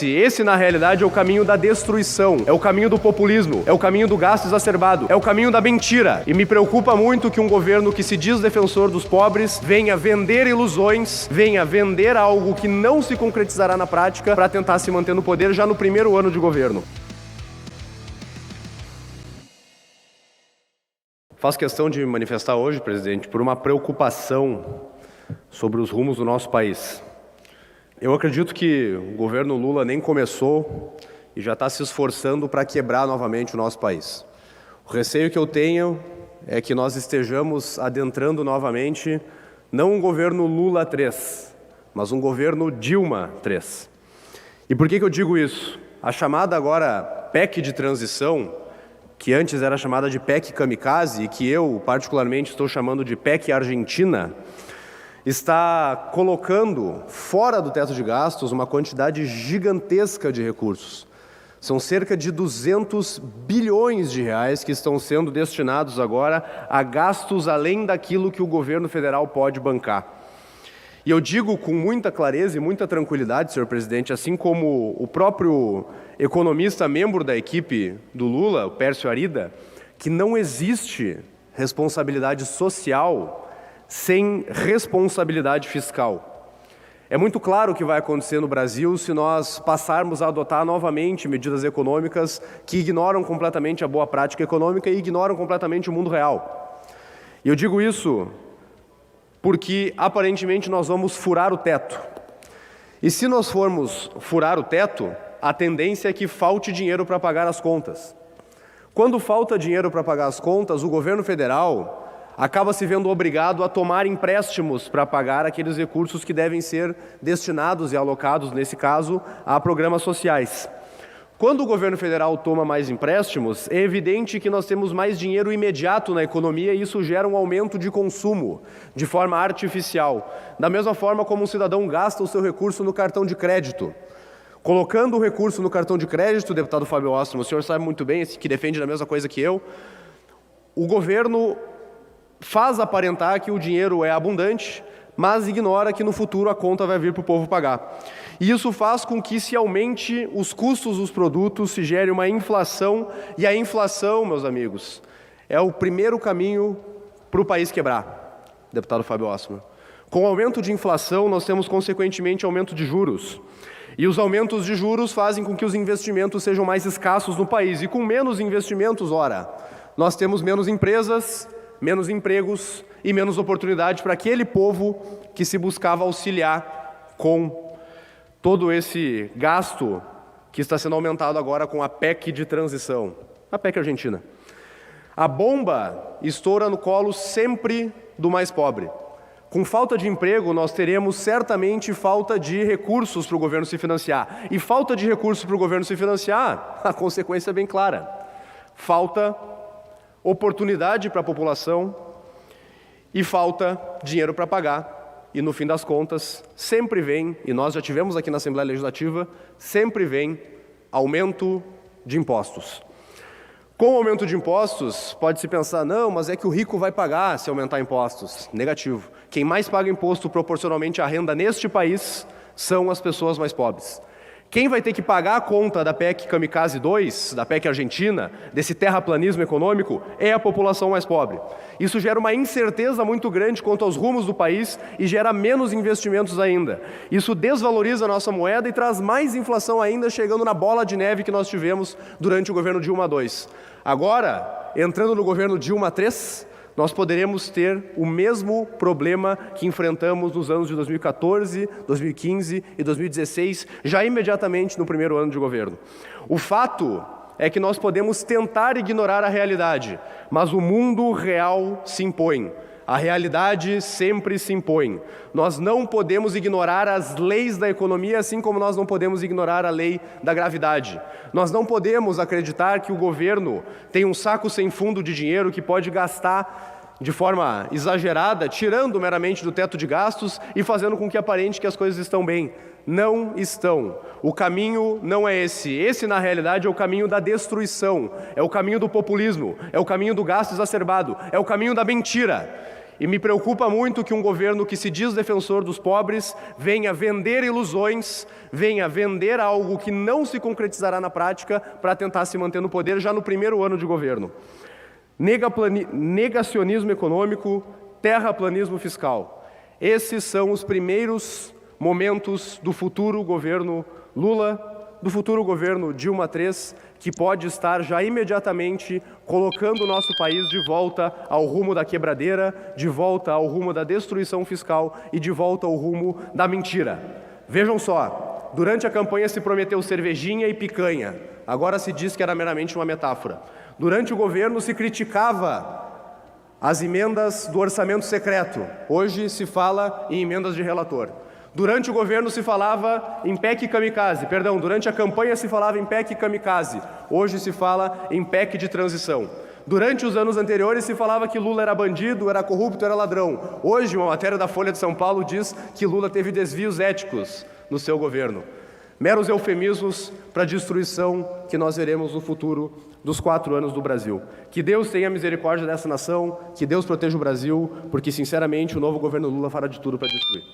Esse, na realidade, é o caminho da destruição, é o caminho do populismo, é o caminho do gasto exacerbado, é o caminho da mentira. E me preocupa muito que um governo que se diz defensor dos pobres venha vender ilusões, venha vender algo que não se concretizará na prática para tentar se manter no poder já no primeiro ano de governo. Faço questão de manifestar hoje, presidente, por uma preocupação sobre os rumos do nosso país. Eu acredito que o governo Lula nem começou e já está se esforçando para quebrar novamente o nosso país. O receio que eu tenho é que nós estejamos adentrando novamente não um governo Lula 3, mas um governo Dilma 3. E por que eu digo isso? A chamada agora PEC de transição, que antes era chamada de PEC kamikaze e que eu particularmente estou chamando de PEC Argentina, está colocando fora do teto de gastos uma quantidade gigantesca de recursos. São cerca de 200 bilhões de reais que estão sendo destinados agora a gastos além daquilo que o governo federal pode bancar. E eu digo com muita clareza e muita tranquilidade, senhor presidente, assim como o próprio economista membro da equipe do Lula, o Pércio Arida, que não existe responsabilidade social sem responsabilidade fiscal. É muito claro o que vai acontecer no Brasil se nós passarmos a adotar novamente medidas econômicas que ignoram completamente a boa prática econômica e ignoram completamente o mundo real. E eu digo isso porque, aparentemente, nós vamos furar o teto. E se nós formos furar o teto, a tendência é que falte dinheiro para pagar as contas. Quando falta dinheiro para pagar as contas, o governo federal acaba se vendo obrigado a tomar empréstimos para pagar aqueles recursos que devem ser destinados e alocados, nesse caso, a programas sociais. Quando o governo federal toma mais empréstimos, é evidente que nós temos mais dinheiro imediato na economia e isso gera um aumento de consumo, de forma artificial. Da mesma forma como um cidadão gasta o seu recurso no cartão de crédito. Colocando o recurso no cartão de crédito, deputado Fábio Ostrowman, o senhor sabe muito bem, esse que defende a mesma coisa que eu, o governo faz aparentar que o dinheiro é abundante, mas ignora que no futuro a conta vai vir para o povo pagar. E isso faz com que se aumente os custos dos produtos, se gere uma inflação, e a inflação, meus amigos, é o primeiro caminho para o país quebrar, deputado Fábio Ostrowman. Com o aumento de inflação, nós temos consequentemente aumento de juros. E os aumentos de juros fazem com que os investimentos sejam mais escassos no país. E com menos investimentos, ora, nós temos menos empresas, menos empregos e menos oportunidade para aquele povo que se buscava auxiliar com todo esse gasto que está sendo aumentado agora com a PEC de transição, a PEC Argentina. A bomba estoura no colo sempre do mais pobre. Com falta de emprego, nós teremos certamente falta de recursos para o governo se financiar. E falta de recursos para o governo se financiar, a consequência é bem clara. Falta oportunidade para a população e falta dinheiro para pagar. E no fim das contas, sempre vem, e nós já tivemos aqui na Assembleia Legislativa, sempre vem aumento de impostos. Com o aumento de impostos, pode-se pensar, não, mas é que o rico vai pagar se aumentar impostos. Negativo. Quem mais paga imposto proporcionalmente à renda neste país são as pessoas mais pobres. Quem vai ter que pagar a conta da PEC Kamikaze 2, da PEC Argentina, desse terraplanismo econômico, é a população mais pobre. Isso gera uma incerteza muito grande quanto aos rumos do país e gera menos investimentos ainda. Isso desvaloriza a nossa moeda e traz mais inflação ainda, chegando na bola de neve que nós tivemos durante o governo Dilma 2. Agora, entrando no governo Dilma 3, nós poderemos ter o mesmo problema que enfrentamos nos anos de 2014, 2015 e 2016, já imediatamente no primeiro ano de governo. O fato é que nós podemos tentar ignorar a realidade, mas o mundo real se impõe. A realidade sempre se impõe. Nós não podemos ignorar as leis da economia, assim como nós não podemos ignorar a lei da gravidade. Nós não podemos acreditar que o governo tem um saco sem fundo de dinheiro que pode gastar de forma exagerada, tirando meramente do teto de gastos e fazendo com que aparente que as coisas estão bem. Não estão. O caminho não é esse. Esse, na realidade, é o caminho da destruição, é o caminho do populismo, é o caminho do gasto exacerbado, é o caminho da mentira. E me preocupa muito que um governo que se diz defensor dos pobres venha vender ilusões, venha vender algo que não se concretizará na prática para tentar se manter no poder já no primeiro ano de governo. Negacionismo econômico, terraplanismo fiscal. Esses são os primeiros momentos do futuro governo Lula, do futuro governo Dilma III, que pode estar já imediatamente colocando o nosso país de volta ao rumo da quebradeira, de volta ao rumo da destruição fiscal e de volta ao rumo da mentira. Vejam só, durante a campanha se prometeu cervejinha e picanha, agora se diz que era meramente uma metáfora. Durante o governo se criticava as emendas do orçamento secreto, hoje se fala em emendas de relator. Durante o governo se falava em PEC kamikaze, durante a campanha se falava em PEC kamikaze, hoje se fala em PEC de transição. Durante os anos anteriores se falava que Lula era bandido, era corrupto, era ladrão. Hoje, uma matéria da Folha de São Paulo diz que Lula teve desvios éticos no seu governo. Meros eufemismos para a destruição que nós veremos no futuro dos 4 anos do Brasil. Que Deus tenha misericórdia dessa nação, que Deus proteja o Brasil, porque, sinceramente, o novo governo Lula fará de tudo para destruir.